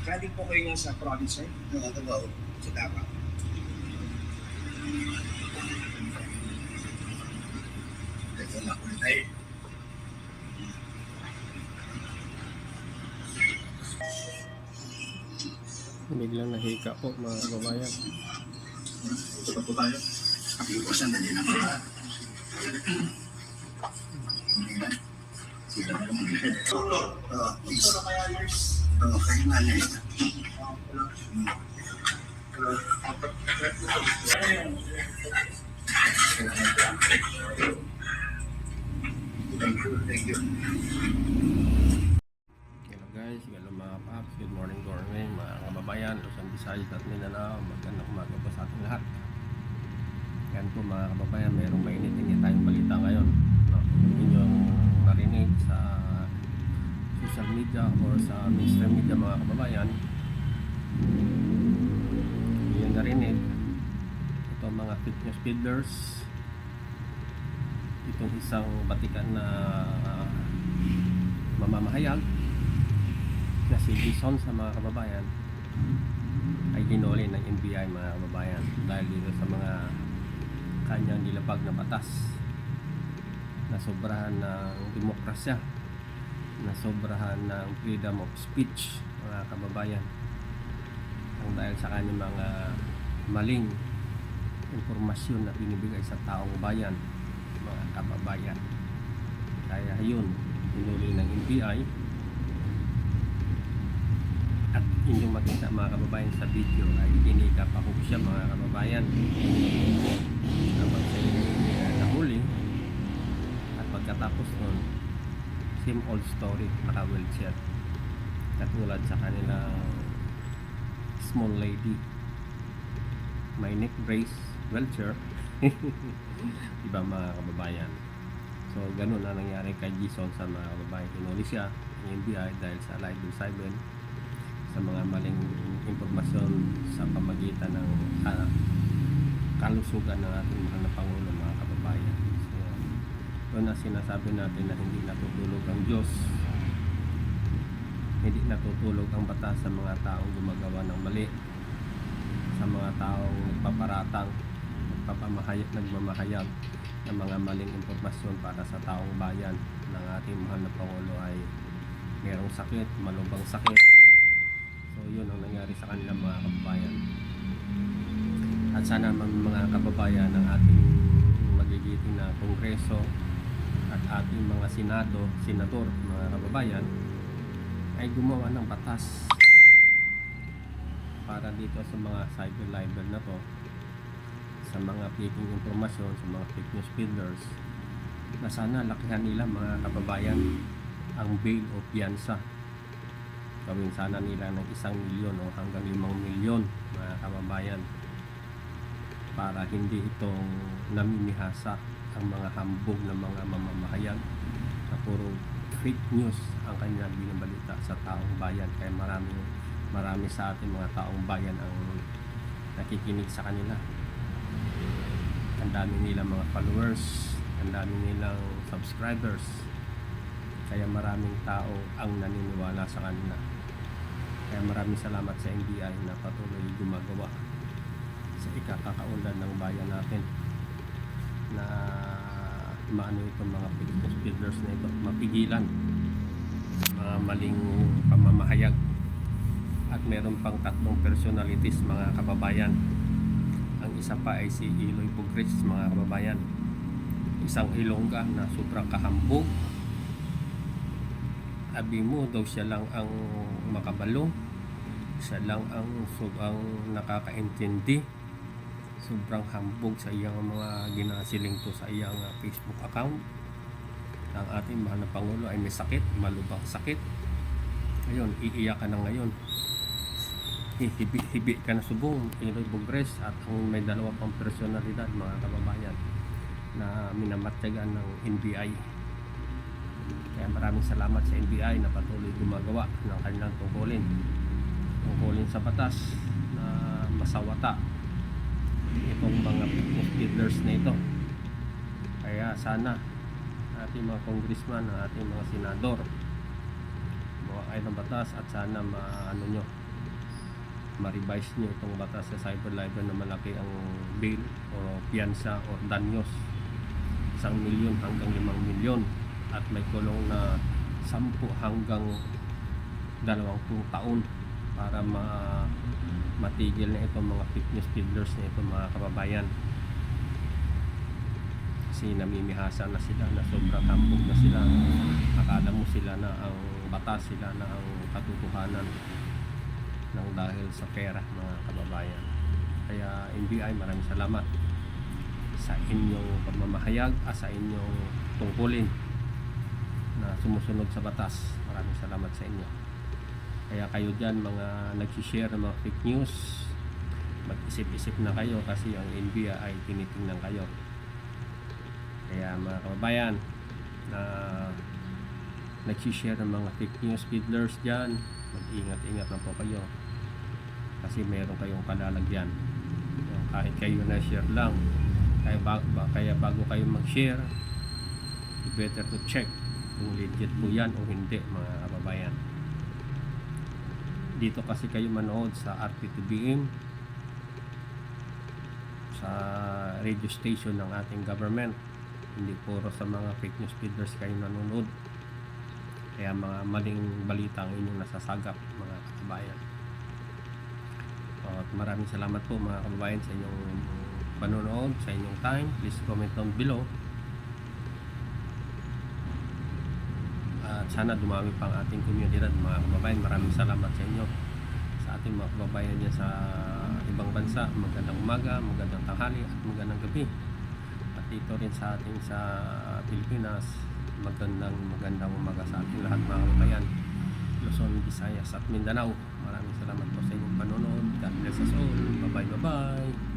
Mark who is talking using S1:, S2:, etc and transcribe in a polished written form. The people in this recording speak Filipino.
S1: Galing po kayo nga sa province, sir?
S2: Nakagawa sa Davao. Ito na ako tayo.
S3: Biglang nahika po mga kababayan.
S2: Gusto po tayo? Iwasan na din ako. Sila na lang mag-head. Please. Kayo nga na ito. Thank you.
S3: Hello guys, hello mga paps, good morning mga kababayan, Luzon, Visayas at Mindanao. Magandang umaga po sa ating lahat. Yan po mga kababayan, mayroong mainit-init tayong balita ngayon, no? Inyong narinig sa social media or sa mainstream media mga kababayan. Inyong narinig ito mga fake news peddlers, itong isang batikan na mamamahayag na si Jason sa mga kababayan ay hinuli ng NBI mga kababayan dahil dito sa mga kanyang nilabag na batas na sobrahan ng demokrasya, na sobrahan ng freedom of speech mga kababayan, ang dahil sa kanyang mga maling impormasyon na binibigay sa taong bayan mga kababayan. Kaya yun, hinuli ng NBI. At inyong makita mga kababayan sa video ay kinika pa ho siya mga kababayan habang siya nahuli. At pagkatapos nun, same old story, naka-wheelchair katulad sa kanilang small lady, may neck brace, wheelchair. Diba mga kababayan? So ganun na nangyari kay Jason sa mga kababayan. Hinuli siya ng NBI dahil sa libel cyber, sa mga maling impormasyon sa pamagitan ng kalusugan ng ating mahal na Pangulo mga kababayan. So doon na sinasabi natin na hindi natutulog ang Diyos, hindi natutulog ang batas sa mga taong gumagawa ng mali, sa mga taong nagpaparatang, nagmamahayag ng mga maling impormasyon para sa taong bayan ng ating mahal na Pangulo ay mayroong sakit, malubhang sakit. So yun ang nangyari sa kanila mga kababayan. At sana mga kababayan ng ating magigiting na kongreso at ating mga senador mga kababayan ay gumawa ng batas para dito sa mga cyber libel na to, sa mga faking informasyon, sa mga fake news peddlers, na sana lakihan nila mga kababayan ang bail o piyansa. Gawin sana nila ng 1 milyon o hanggang 5 milyon mga kababayan para hindi itong namimihasa ang mga hambog ng mga mamamahayag na puro fake news ang kanilang binabalita sa taong bayan. Kaya marami sa ating mga taong bayan ang nakikinig sa kanila. Ang dami nilang mga followers, ang dami nilang subscribers, kaya maraming tao ang naniniwala sa kanila. Kaya maraming salamat sa NBI na patuloy gumagawa sa ikakakaunlad ng bayan natin na maano itong mga fake news peddlers na ito, mapigilan mga maling pamamahayag. At meron pang 3 personalities mga kababayan. Ang isa pa ay si Eloy Pugres mga kababayan, isang Ilongga na sobrang kahambog. Abi mo daw siya lang ang makabalo, siya lang ang nakakaintindi. Sobrang hambog sa iyang mga ginasiling to sa iyang Facebook account. Ang ating mahal na Pangulo ay may sakit, malubhang sakit. Ayun, iiyak ka na ngayon, hibi ka na subong, Eloy Pugres. At ang may 2 pang personalidad mga kababayan na minamatyagan ng NBI. Kaya maraming salamat sa NBI na patuloy gumagawa ng kanilang tungkulin sa batas na masawata itong mga fitness peddlers na ito. Kaya sana ating mga congressman, ating mga senador, mga kayo ng batas, at sana ma-revise nyo itong batas sa cyber libel na malaki ang bail o piyansa o danyos 1 milyon hanggang 5 milyon at may kulong na 10 hanggang 20 taon para matigil na itong mga fake news peddlers na itong mga kababayan. Kasi namimihasa na sila na sobrang tambog na sila. Akala mo sila na ang batas, sila na ang katotohanan ng dahil sa pera, mga kababayan. Kaya NBI, maraming salamat sa inyong pagmamahayag, sa inyong tungkulin na sumusunod sa batas. Maraming salamat sa inyo. Kaya kayo dyan mga nagsishare ng mga fake news, mag-isip-isip na kayo kasi ang NBI ay tinitingnan kayo. Kaya mga kababayan na nagsishare ng mga fake news peddlers dyan, mag-ingat-ingat na po kayo kasi meron kayong kalalagyan. Kahit kayo na share lang, kaya bago kayo mag-share, better to check kung legit po yan o hindi, mga kababayan. Dito kasi kayo manood sa RTTBM, sa radio station ng ating government, hindi puro sa mga fake news peddlers kayo nanonood. Kaya mga maling balita ang inyong nasasagap, mga kababayan. At maraming salamat po mga kababayan sa inyong panonood, sa inyong time. Please comment down below. At sana dumami pang ating komunidad, mga kababayan. Maraming salamat sa inyo, sa ating mga kababayan dyan sa ibang bansa. Magandang umaga, magandang tanghali at magandang gabi. At dito rin sa ating sa Pilipinas, magandang umaga sa ating lahat, mga kababayan. Luzon, Visayas at Mindanao. Maraming salamat po sa inyong panonood. God bless us all. Bye bye.